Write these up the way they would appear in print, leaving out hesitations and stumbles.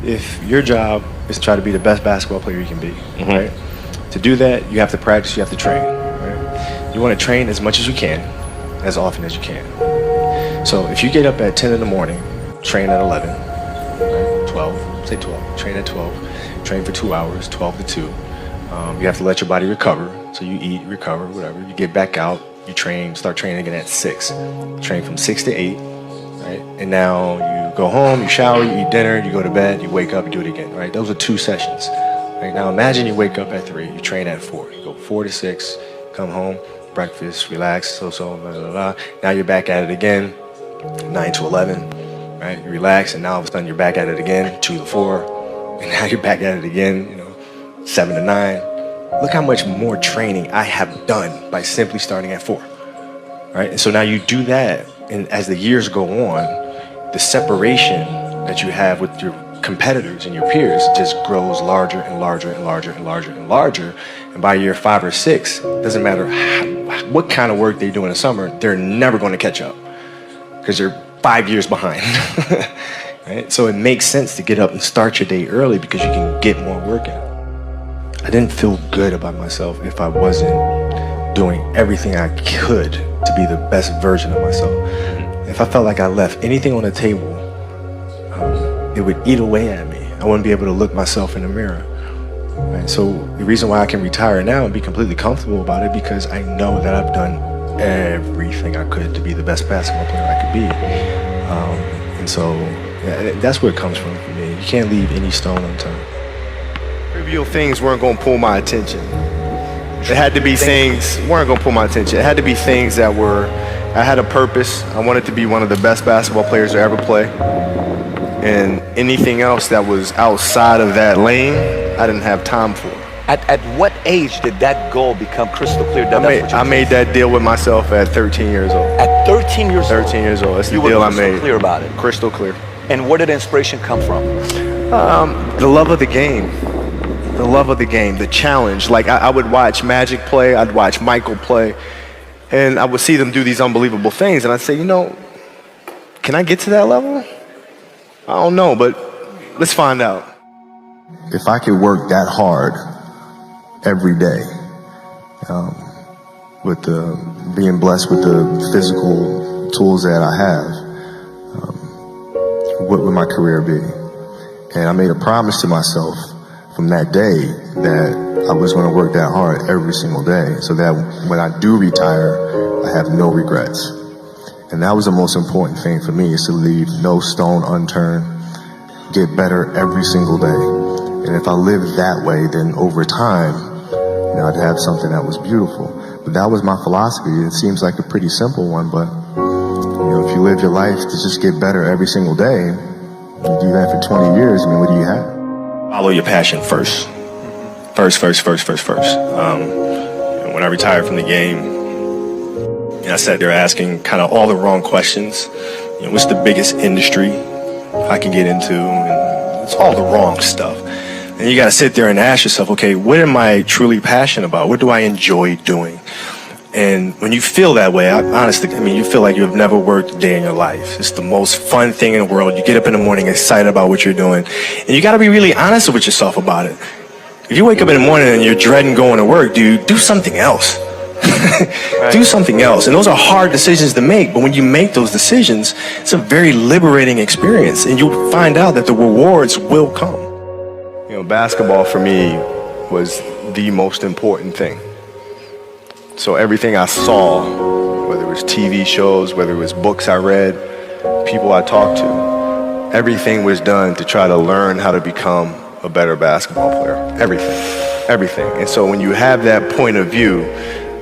if your job is to try to be the best basketball player you can be, right? To do that, you have to practice, you have to train, right? You want to train as much as you can, as often as you can. So if you get up at 10 in the morning, train at 11, right? 12, say 12, train at 12, train for 2 hours, 12 to 2. You have to let your body recover. So you eat, recover, whatever. You get back out, you train, start training again at 6. Train from 6 to 8, right? And now you go home, you shower, you eat dinner, you go to bed, you wake up, you do it again, right? Those are 2 sessions. Right? Now imagine you wake up at 3, you train at 4. You go 4 to 6, come home, breakfast, relax, blah, blah, blah. Now you're back at it again, 9 to 11, right? You relax, and now all of a sudden you're back at it again, 2 to 4, and now you're back at it again, 7 to 9. Look how much more training I have done by simply starting at 4, right? And so now you do that, and as the years go on, the separation that you have with your competitors and your peers just grows larger and larger and larger and larger and larger. And by year 5 or 6, doesn't matter what kind of work they do in the summer, they're never going to catch up because they're 5 years behind. Right? So it makes sense to get up and start your day early because you can get more work in. I didn't feel good about myself if I wasn't doing everything I could to be the best version of myself. If I felt like I left anything on the table, it would eat away at me. I wouldn't be able to look myself in the mirror. Right? So the reason why I can retire now and be completely comfortable about it because I know that I've done everything I could to be the best basketball player I could be. And so that's where it comes from for me. You can't leave any stone unturned. Trivial things weren't going to pull my attention. It had to be things weren't going to pull my attention. It had to be things that I had a purpose. I wanted to be one of the best basketball players to ever play. And anything else that was outside of that lane, I didn't have time for. At what age did that goal become crystal clear? I made that deal with myself at 13 years old. At 13 years old? 13 years old. That's the deal I made. You were crystal clear about it? Crystal clear. And where did inspiration come from? The love of the game. The love of the game, the challenge. Like I would watch Magic play, I'd watch Michael play, and I would see them do these unbelievable things, and I'd say, can I get to that level? I don't know, but let's find out. If I could work that hard every day, with being blessed with the physical tools that I have, what would my career be? And I made a promise to myself from that day that I was going to work that hard every single day so that when I do retire, I have no regrets. And that was the most important thing for me, is to leave no stone unturned, get better every single day. And if I lived that way, then over time, I'd have something that was beautiful. But that was my philosophy. It seems like a pretty simple one, but if you live your life to just get better every single day, you do that for 20 years, what do you have? Follow your passion first. First. When I retired from the game, I sat there asking kind of all the wrong questions. What's the biggest industry I can get into? And it's all the wrong stuff. And you got to sit there and ask yourself, okay, what am I truly passionate about? What do I enjoy doing? And when you feel that way, honestly, you feel like you've never worked a day in your life. It's the most fun thing in the world. You get up in the morning excited about what you're doing. And you got to be really honest with yourself about it. If you wake up in the morning and you're dreading going to work, dude, do something else. Right. Do something else. And those are hard decisions to make. But when you make those decisions, it's a very liberating experience. And you'll find out that the rewards will come. Basketball for me was the most important thing. So everything I saw, whether it was TV shows, whether it was books I read, people I talked to, everything was done to try to learn how to become a better basketball player. Everything. And so when you have that point of view,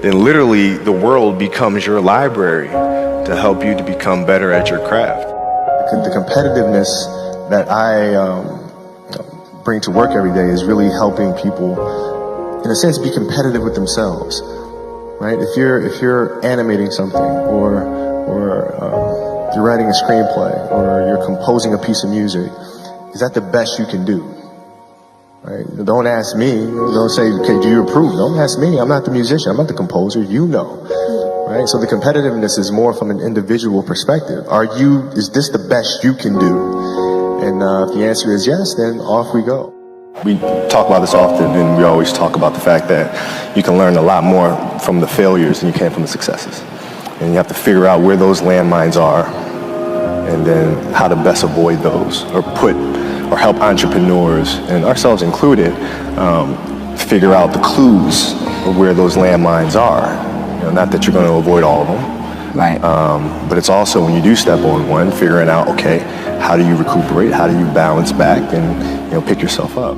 then literally the world becomes your library to help you to become better at your craft. The competitiveness that I bring to work every day is really helping people, in a sense, be competitive with themselves. Right? If you're animating something, or you're writing a screenplay, or you're composing a piece of music, is that the best you can do? Right? Don't ask me. Don't say, okay, do you approve? Don't ask me. I'm not the musician. I'm not the composer. You know. Right? So the competitiveness is more from an individual perspective. Is this the best you can do? And if the answer is yes, then off we go. We talk about this often, and we always talk about the fact that you can learn a lot more from the failures than you can from the successes. And you have to figure out where those landmines are, and then how to best avoid those, or help entrepreneurs, and ourselves included, figure out the clues of where those landmines are. Not that you're going to avoid all of them, right? But it's also, when you do step on one, figuring out, okay, how do you recuperate? How do you balance back and pick yourself up?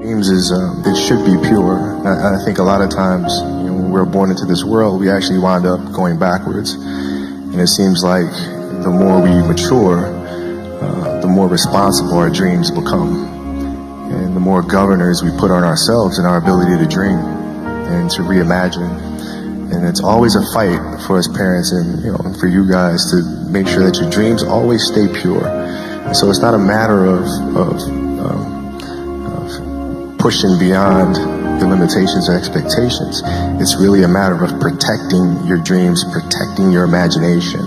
Dreams it should be pure. I think a lot of times, when we're born into this world, we actually wind up going backwards. And it seems like the more we mature, the more responsible our dreams become. And the more governors we put on ourselves and our ability to dream and to reimagine. And it's always a fight for us parents and for you guys to make sure that your dreams always stay pure. And so it's not a matter of pushing beyond your limitations or expectations. It's really a matter of protecting your dreams, protecting your imagination.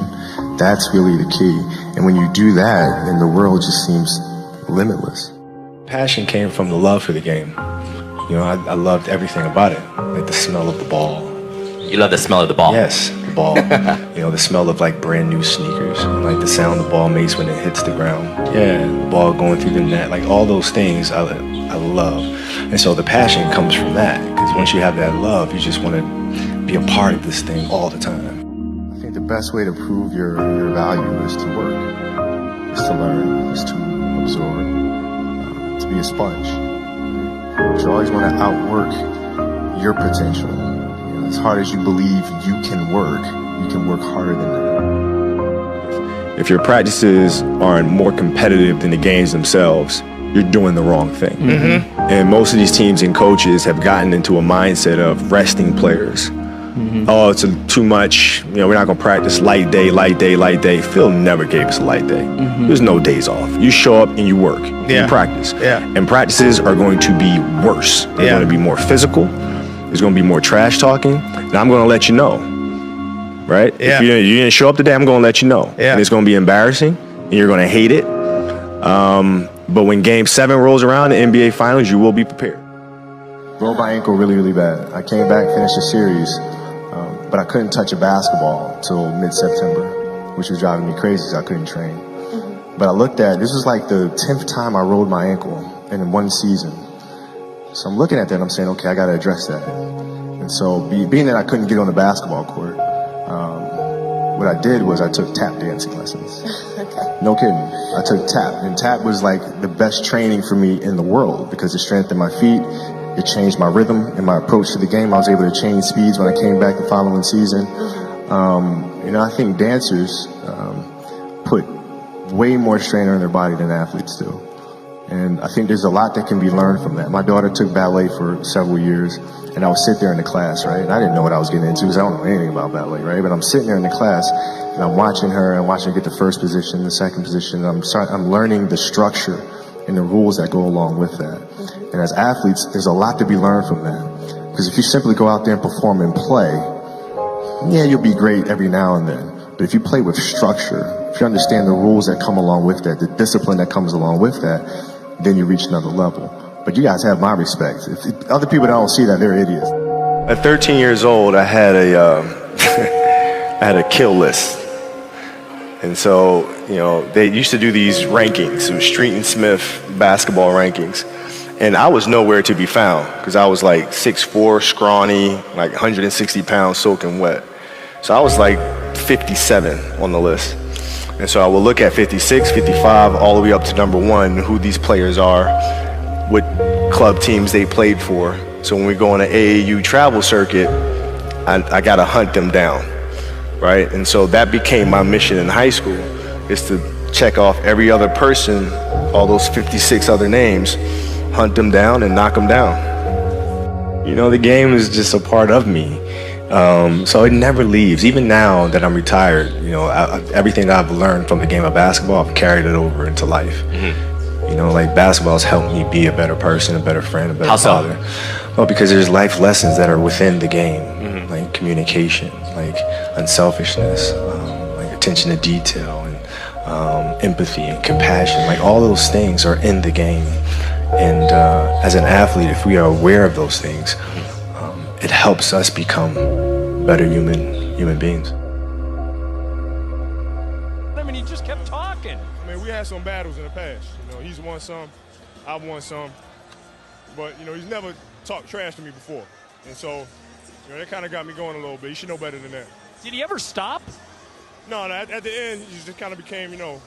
That's really the key. And when you do that, then the world just seems limitless. Passion came from the love for the game. I loved everything about it, like the smell of the ball. You love the smell of the ball? Yes, the ball. The smell of like brand new sneakers, and like the sound the ball makes when it hits the ground. Yeah, the ball going through the net, like all those things I love. And so the passion comes from that, because once you have that love, you just want to be a part of this thing all the time. I think the best way to prove your value is to work, is to learn, is to absorb, to be a sponge. You always want to outwork your potential. As hard as you believe you can work harder than that. If your practices aren't more competitive than the games themselves, you're doing the wrong thing. Mm-hmm. And most of these teams and coaches have gotten into a mindset of resting players. Mm-hmm. Oh, it's too much. We're not going to practice light day. Phil never gave us a light day. Mm-hmm. There's no days off. You show up and you work. Yeah. You practice. Yeah. And practices are going to be worse. They're going to be more physical. There's going to be more trash talking. And I'm going to let you know. Right? Yeah. If you didn't show up today, I'm going to let you know. Yeah. And it's going to be embarrassing. And you're going to hate it. But when Game 7 rolls around, the NBA Finals, you will be prepared. Rolled my ankle really, really bad. I came back, finished the series, but I couldn't touch a basketball until mid-September, which was driving me crazy because I couldn't train. Mm-hmm. But I looked at, this was like the 10th time I rolled my ankle in one season. So I'm looking at that and I'm saying, okay, I got to address that. And so being that I couldn't get on the basketball court, what I did was I took tap dancing lessons. Okay. No kidding. I took tap, and tap was like the best training for me in the world because it strengthened my feet. It changed my rhythm and my approach to the game. I was able to change speeds when I came back the following season. I think dancers put way more strain on their body than athletes do. And I think there's a lot that can be learned from that. My daughter took ballet for several years, and I would sit there in the class, right? And I didn't know what I was getting into because I don't know anything about ballet, right? But I'm sitting there in the class, and I'm watching her, and watching her get the first position, the second position. And I'm learning the structure and the rules that go along with that. And as athletes, there's a lot to be learned from that. Because if you simply go out there and perform and play, yeah, you'll be great every now and then. But if you play with structure, if you understand the rules that come along with that, the discipline that comes along with that, then you reach another level. But you guys have my respect. If other people that don't see that, they're idiots. At 13 years old, I had I had a kill list. And so, they used to do these rankings. It was Street and Smith basketball rankings. And I was nowhere to be found because I was like 6'4", scrawny, like 160 pounds, soaking wet. So I was like 57 on the list. And so I will look at 56, 55, all the way up to number 1, who these players are, what club teams they played for. So when we go on an AAU travel circuit, I got to hunt them down, right? And so that became my mission in high school, is to check off every other person, all those 56 other names, hunt them down and knock them down. The game is just a part of me. So it never leaves. Even now that I'm retired, everything I've learned from the game of basketball, I've carried it over into life. Mm-hmm. Like basketball's helped me be a better person, a better friend, a better father. Well, because there's life lessons that are within the game, mm-hmm. like communication, like unselfishness, like attention to detail, and empathy and compassion. Like all those things are in the game. And as an athlete, if we are aware of those things, it helps us become better human beings. I mean, he just kept talking. I mean, we had some battles in the past. You know, he's won some, I've won some. But, you know, he's never talked trash to me before. And so, you know, that kind of got me going a little bit. He should know better than that. Did he ever stop? No, at the end, he just kind of became, you know,